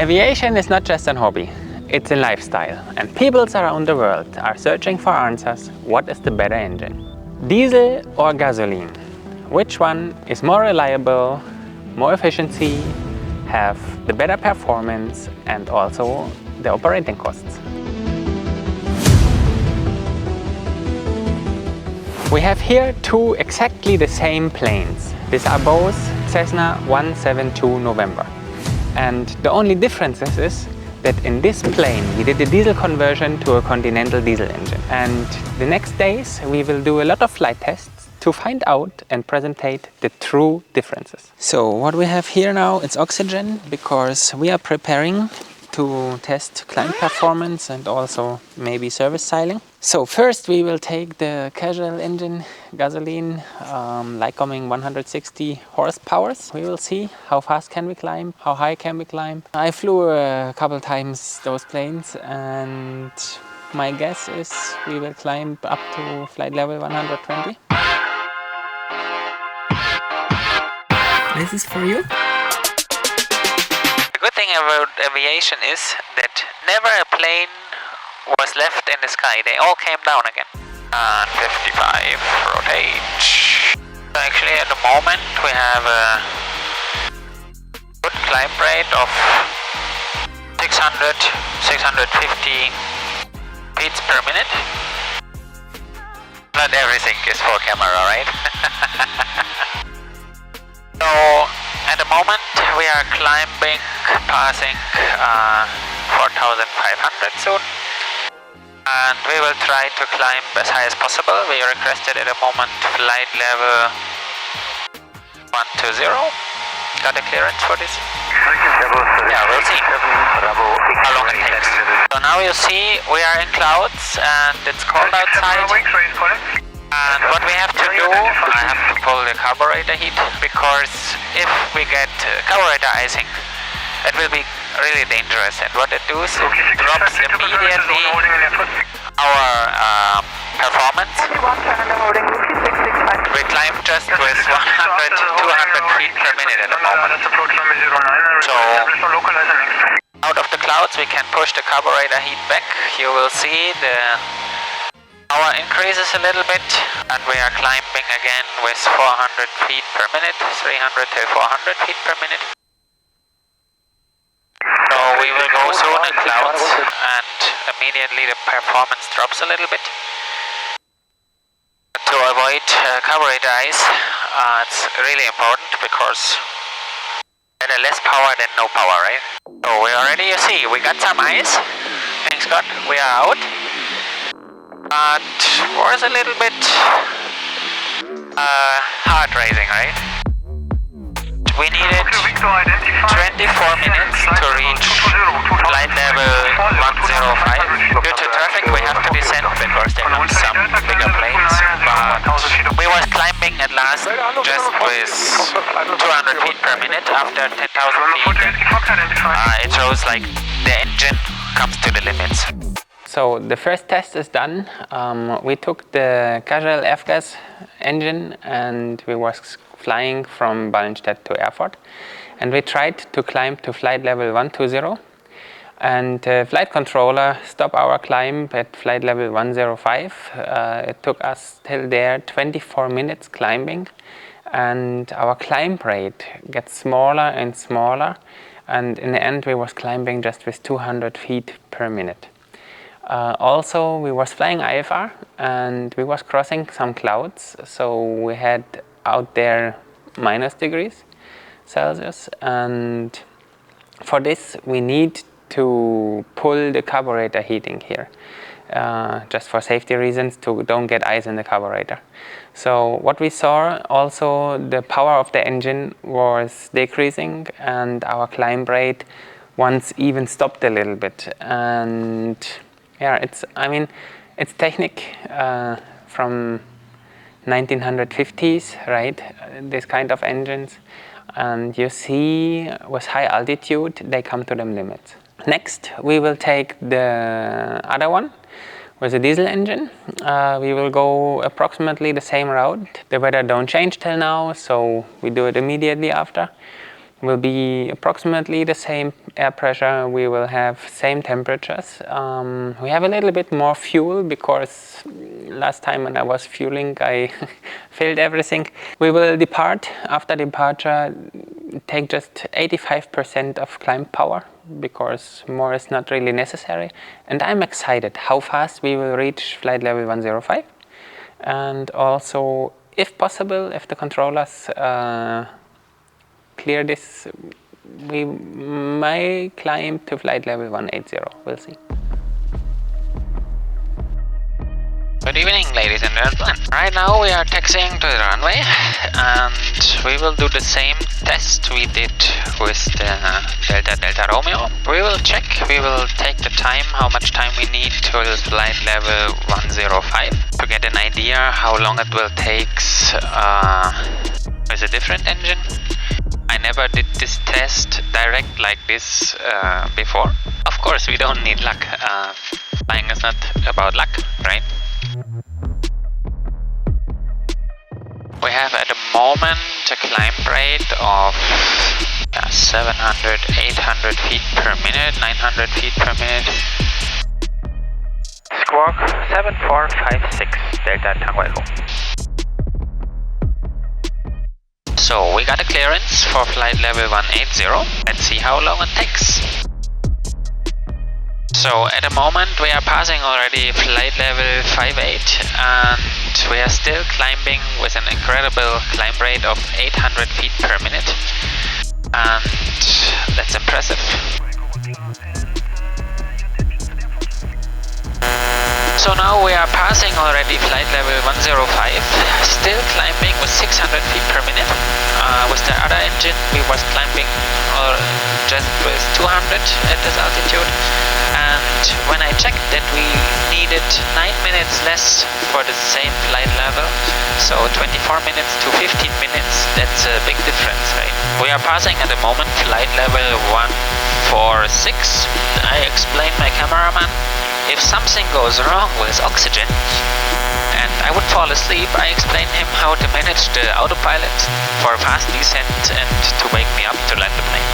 Aviation is not just a hobby, it's a lifestyle, and peoples around the world are searching for answers. What is the better engine? Diesel or gasoline? Which one is more reliable, more efficiency, have the better performance and also the operating costs? We have here two exactly the same planes. These are both Cessna 172 November. And the only difference is that in this plane we did the diesel conversion to a Continental diesel engine. And the next days we will do a lot of flight tests to find out and presentate the true differences. So what we have here now is oxygen, because we are preparing to test climb performance and also maybe service styling. So first we will take the casual engine, gasoline, Lycoming 160 horsepower. We will see how fast can we climb, how high can we climb. I flew a couple times those planes, and my guess is we will climb up to flight level 120. This is for you. The good thing about aviation is that never a plane was left in the sky. They all came down again. 55, rotate. Actually at the moment we have a good climb rate of 600, 650 beats per minute. Not everything is for camera, right? So at the moment we are climbing, passing 4,500 soon, and we will try to climb as high as possible. We requested at the moment flight level 120. Got a clearance for this? Yeah, we'll see how long it takes. So now you see we are in clouds and it's cold outside. And what we have to do, I have to pull the carburetor heat, because if we get carburetor icing, it will be really dangerous. And what it does, it drops immediately our performance. We climb just with 100, 200 feet per minute at the moment. So out of the clouds we can push the carburetor heat back. You will see the power increases a little bit, and we are climbing again with 400 feet per minute, 300 to 400 feet per minute. So we will go soon in clouds, and immediately the performance drops a little bit. To avoid carburetor ice, it's really important, because better less power than no power, right? So we already, you see, we got some ice. Thanks God, we are out. But was a little bit heart racing, right? We needed 24 minutes to reach flight level 105. Due to traffic we have to descend because there are some bigger planes. But we was climbing at last just with 200 feet per minute. After 10,000 feet, it shows like the engine comes to the limits. So the first test is done. We took the casual Avgas engine and we was flying from Ballenstedt to Erfurt, and we tried to climb to flight level 120, and flight controller stopped our climb at flight level 105. It took us till there 24 minutes climbing, and our climb rate gets smaller and smaller, and in the end we was climbing just with 200 feet per minute. Also, we was flying IFR and we was crossing some clouds, so we had out there -degrees Celsius, and for this we need to pull the carburetor heating here, just for safety reasons, to don't get ice in the carburetor. So what we saw also, the power of the engine was decreasing and our climb rate once even stopped a little bit. And yeah, it's technique from 1950s, right? This kind of engines, and you see with high altitude they come to them limits. Next we will take the other one with a diesel engine. We will go approximately the same route. The weather don't change till now, so we do it immediately after. will be approximately the same air pressure. We will have same temperatures. We have a little bit more fuel because last time when I was fueling I filled everything. We will depart. After departure, take just 85% of climb power because more is not really necessary. And I'm excited how fast we will reach flight level 105. And also, if possible, if the controllers clear this, we might climb to flight level 180. We'll see. Good evening, ladies and gentlemen. Right now we are taxiing to the runway and we will do the same test we did with the Delta Romeo. We will check, we will take the time, how much time we need till flight level 105 to get an idea how long it will take with a different engine. I never did this test direct like this before. Of course, we don't need luck. Flying is not about luck, right? We have at the moment a climb rate of 700, 800 feet per minute, 900 feet per minute. Squawk 7456 Delta Tango Echo. So we got a clearance for flight level 180. Let's see how long it takes. So at the moment we are passing already flight level 58 and we are still climbing with an incredible climb rate of 800 feet per minute, and that's impressive. So now we are passing already flight level 105, still climbing with 600 feet per minute. With the other engine we was climbing just with 200 at this altitude, and when I checked that we needed 9 minutes less for the same flight level, so 24 minutes to 15 minutes, that's a big difference, right? We are passing at the moment flight level 146. I explained my cameraman, if something goes wrong with oxygen and I would fall asleep, I explained him how to manage the autopilot for a fast descent and to wake me up to land the plane.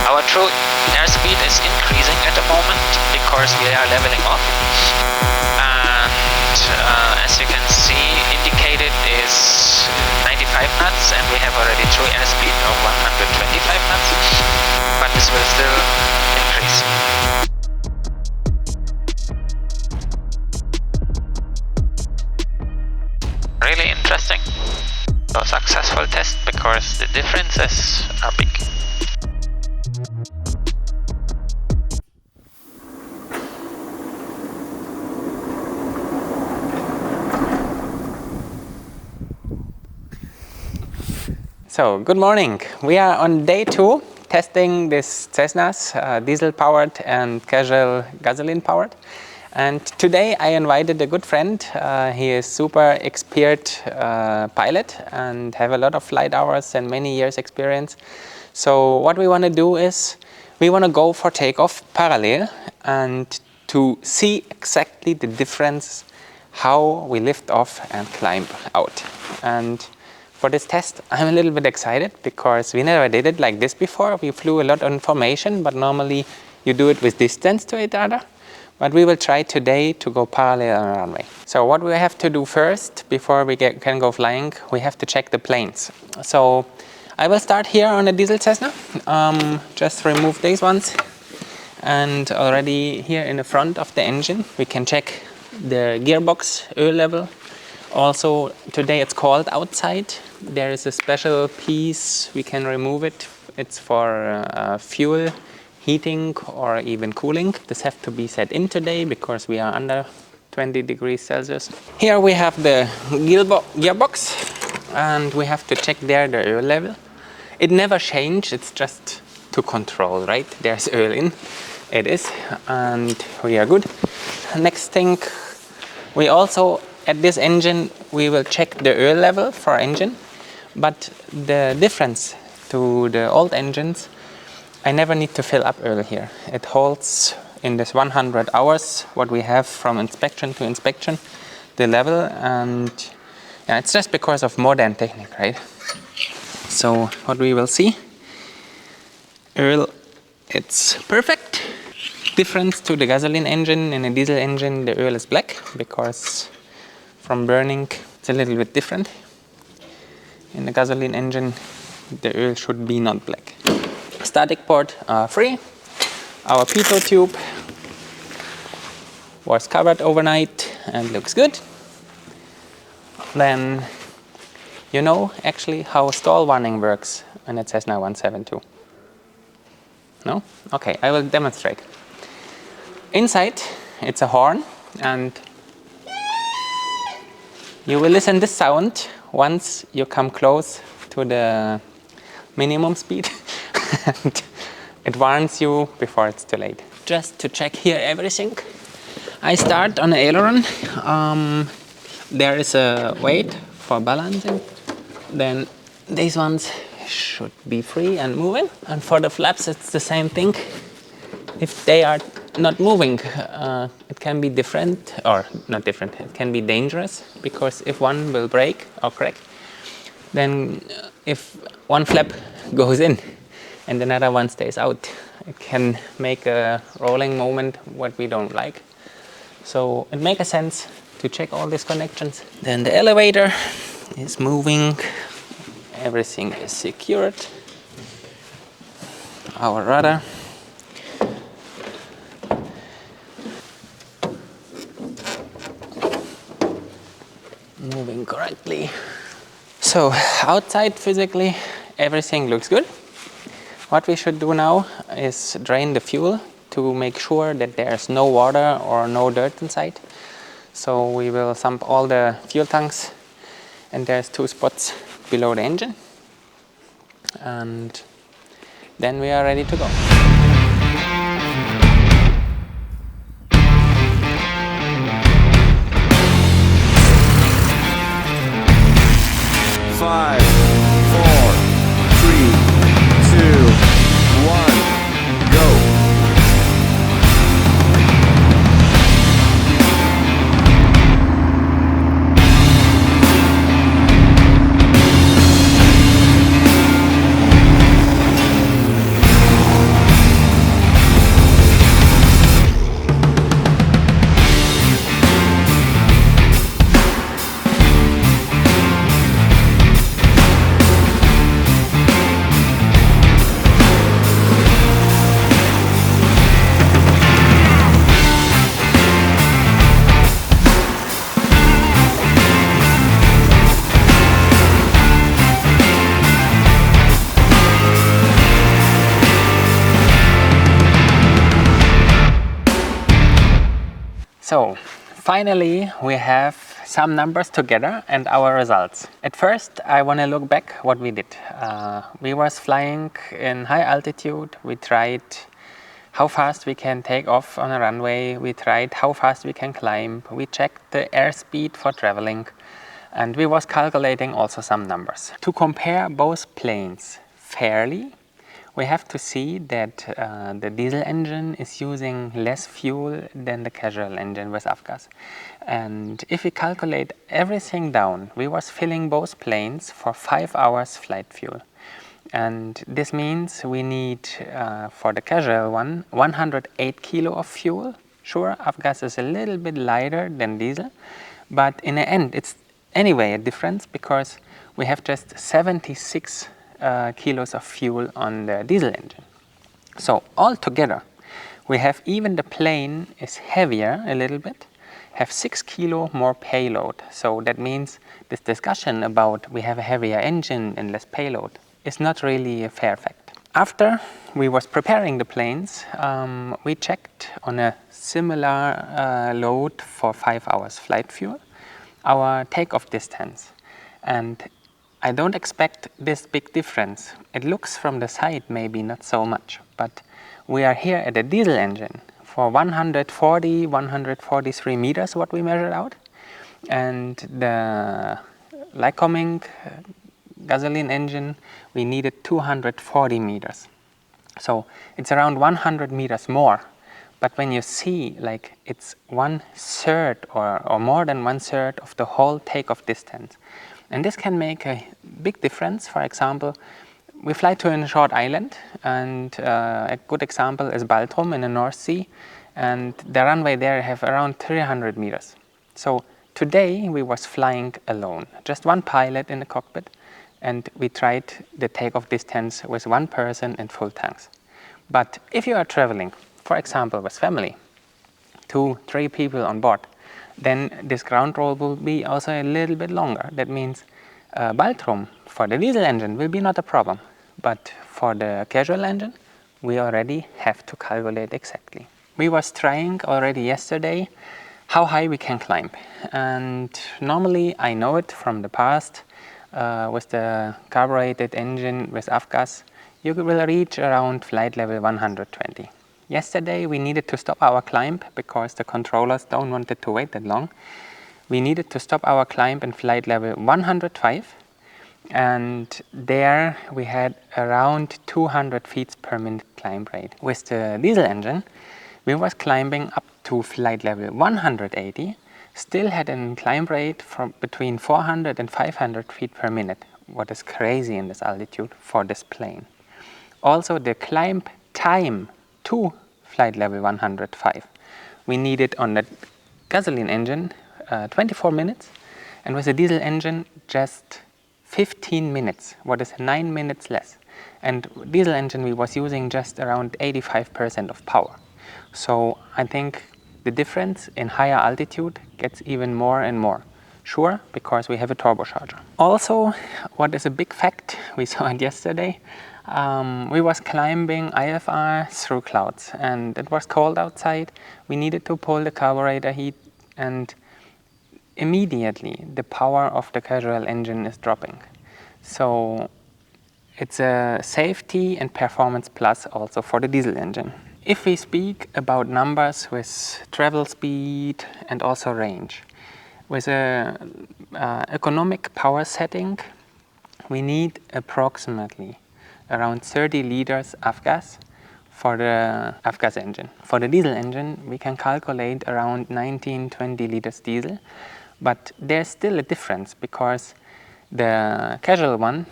Our true airspeed is increasing at the moment because we are leveling off, and as you can see, indicated is 95 knots and we have already true airspeed of 125 knots, but this will still increase. Really interesting. So successful test because the differences are big. So, good morning. We are on day 2 testing this Cessna's diesel-powered and casual gasoline-powered. And today I invited a good friend. He is super experienced pilot and have a lot of flight hours and many years experience. So what we want to do is we want to go for takeoff parallel and to see exactly the difference how we lift off and climb out. And for this test, I'm a little bit excited because we never did it like this before. We flew a lot of information, but normally you do it with distance to each other. But we will try today to go parallel on the runway. So what we have to do first, before we can go flying, we have to check the planes. So I will start here on a diesel Cessna. Just remove these ones. And already here in the front of the engine, we can check the gearbox oil level. Also, today it's cold outside. There is a special piece, we can remove it. It's for fuel, heating or even cooling. This has to be set in today because we are under 20 degrees Celsius. Here we have the gearbox and we have to check there the oil level. It never changed, it's just to control, right? There's oil in, it is, and we are good. Next thing, we also at this engine, we will check the oil level for engine, but the difference to the old engines, I never need to fill up oil here. It holds in this 100 hours what we have from inspection to inspection. the level, and yeah, it's just because of modern technique, right? So what we will see, oil, it's perfect. Difference to the gasoline engine. In a diesel engine the oil is black because from burning it's a little bit different. In the gasoline engine the oil should be not black. Static port free. Our pitot tube was covered overnight and looks good. Then you know actually how stall warning works in a Cessna 172. No? Okay, I will demonstrate. Inside it's a horn, and you will listen this sound once you come close to the minimum speed and it warns you before it's too late. Just to check here everything, I start on the aileron. There is a weight for balancing. Then these ones should be free and moving. And for the flaps it's the same thing. If they are not moving, it can be different, or not different, it can be dangerous, because if one will break or crack, then if one flap goes in and another one stays out, it can make a rolling moment what we don't like. So it makes sense to check all these connections. Then the elevator is moving, everything is secured. Our rudder. Moving correctly. So outside physically everything looks good. What we should do now is drain the fuel to make sure that there's no water or no dirt inside. So we will sump all the fuel tanks, and there's 2 spots below the engine, and then we are ready to go. 5, 4, 3, 2, 1, go! So finally we have some numbers together and our results. At first I want to look back what we did. We was flying in high altitude. We tried how fast we can take off on a runway. We tried how fast we can climb. We checked the airspeed for traveling, and we was calculating also some numbers. To compare both planes fairly, we have to see that the diesel engine is using less fuel than the casual engine with Avgas. And if we calculate everything down, we was filling both planes for 5 hours flight fuel. And this means we need, for the casual one, 108 kilo of fuel. Sure, Avgas is a little bit lighter than diesel, but in the end it's anyway a difference, because we have just 76 kilos of fuel on the diesel engine. So altogether we have, even the plane is heavier a little bit, have 6 kilo more payload. So that means this discussion about we have a heavier engine and less payload is not really a fair fact. After we was preparing the planes, we checked on a similar load for 5 hours flight fuel our takeoff distance, and I don't expect this big difference. It looks from the side maybe not so much, but we are here at a diesel engine for 140, 143 meters what we measured out, and the Lycoming gasoline engine we needed 240 meters. So it's around 100 meters more, But when you see like it's 1/3 or more than 1/3 of the whole takeoff distance, and this can make a big difference. For example, we fly to a short island, and a good example is Baltrum in the North Sea, and the runway there have around 300 meters. So today we was flying alone, just one pilot in the cockpit, and we tried the takeoff distance with one person in full tanks. But if you are traveling, for example, with family, 2-3 people on board, then this ground roll will be also a little bit longer. That means Baltrum for the diesel engine will be not a problem, but for the casual engine, we already have to calculate exactly. We was trying already yesterday how high we can climb, and normally I know it from the past with the carbureted engine with Avgas, you will reach around flight level 120. Yesterday we needed to stop our climb because the controllers don't want it to wait that long. We needed to stop our climb in flight level 105, and there we had around 200 feet per minute climb rate. With the diesel engine, we was climbing up to flight level 180, still had a climb rate from between 400 and 500 feet per minute, what is crazy in this altitude for this plane. Also the climb time to flight level 105, we needed on the gasoline engine 24 minutes, and with the diesel engine just 15 minutes, what is 9 minutes less. And diesel engine we was using just around 85% of power. So I think the difference in higher altitude gets even more and more. Sure, because we have a turbocharger. Also, what is a big fact, we saw it yesterday, we was climbing IFR through clouds, and it was cold outside. We needed to pull the carburetor heat, and immediately the power of the casual engine is dropping. So it's a safety and performance plus also for the diesel engine. If we speak about numbers with travel speed and also range, with a economic power setting, we need approximately around 30 liters Avgas for the Avgas engine. For the diesel engine, we can calculate around 19-20 liters diesel, but there's still a difference because the casual one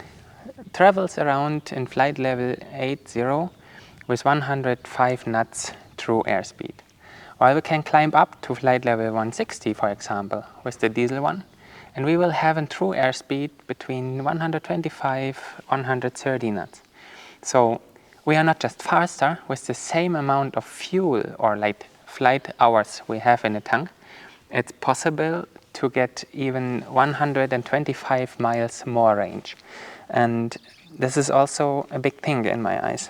travels around in flight level 80 with 105 knots true airspeed. While we can climb up to flight level 160, for example, with the diesel one, and we will have a true airspeed between 125 and 130 knots. So we are not just faster with the same amount of fuel or like flight hours we have in the tank. It's possible to get even 125 miles more range. And this is also a big thing in my eyes.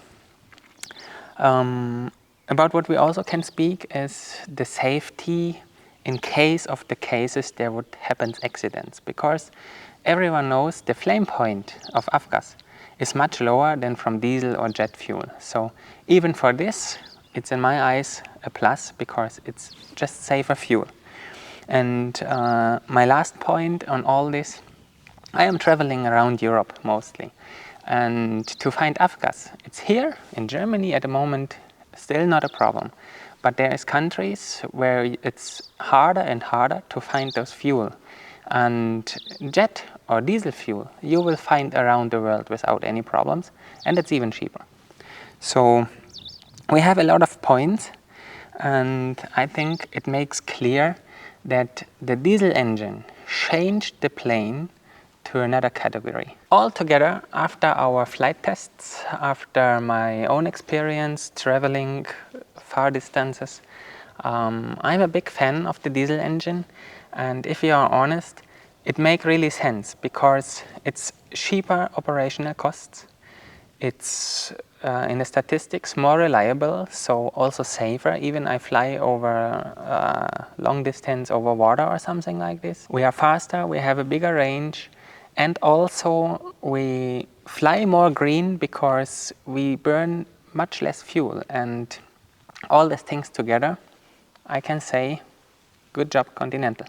About what we also can speak is the safety in case of the cases there would happen accidents, because everyone knows the flame point of Avgas is much lower than from diesel or jet fuel. So even for this, it's in my eyes a plus because it's just safer fuel. And my last point on all this, I am traveling around Europe mostly. And to find Avgas, it's here in Germany at the moment, still not a problem. But there is countries where it's harder and harder to find those fuel. And jet or diesel fuel, you will find around the world without any problems, and it's even cheaper. So we have a lot of points, and I think it makes clear that the diesel engine changed the plane to another category. Altogether, after our flight tests, after my own experience traveling far distances, I'm a big fan of the diesel engine, and if you are honest, it makes really sense because it's cheaper operational costs, it's in the statistics more reliable, so also safer. Even I fly over long distance over water or something like this. We are faster, we have a bigger range, and also we fly more green because we burn much less fuel. And all these things together, I can say, good job Continental.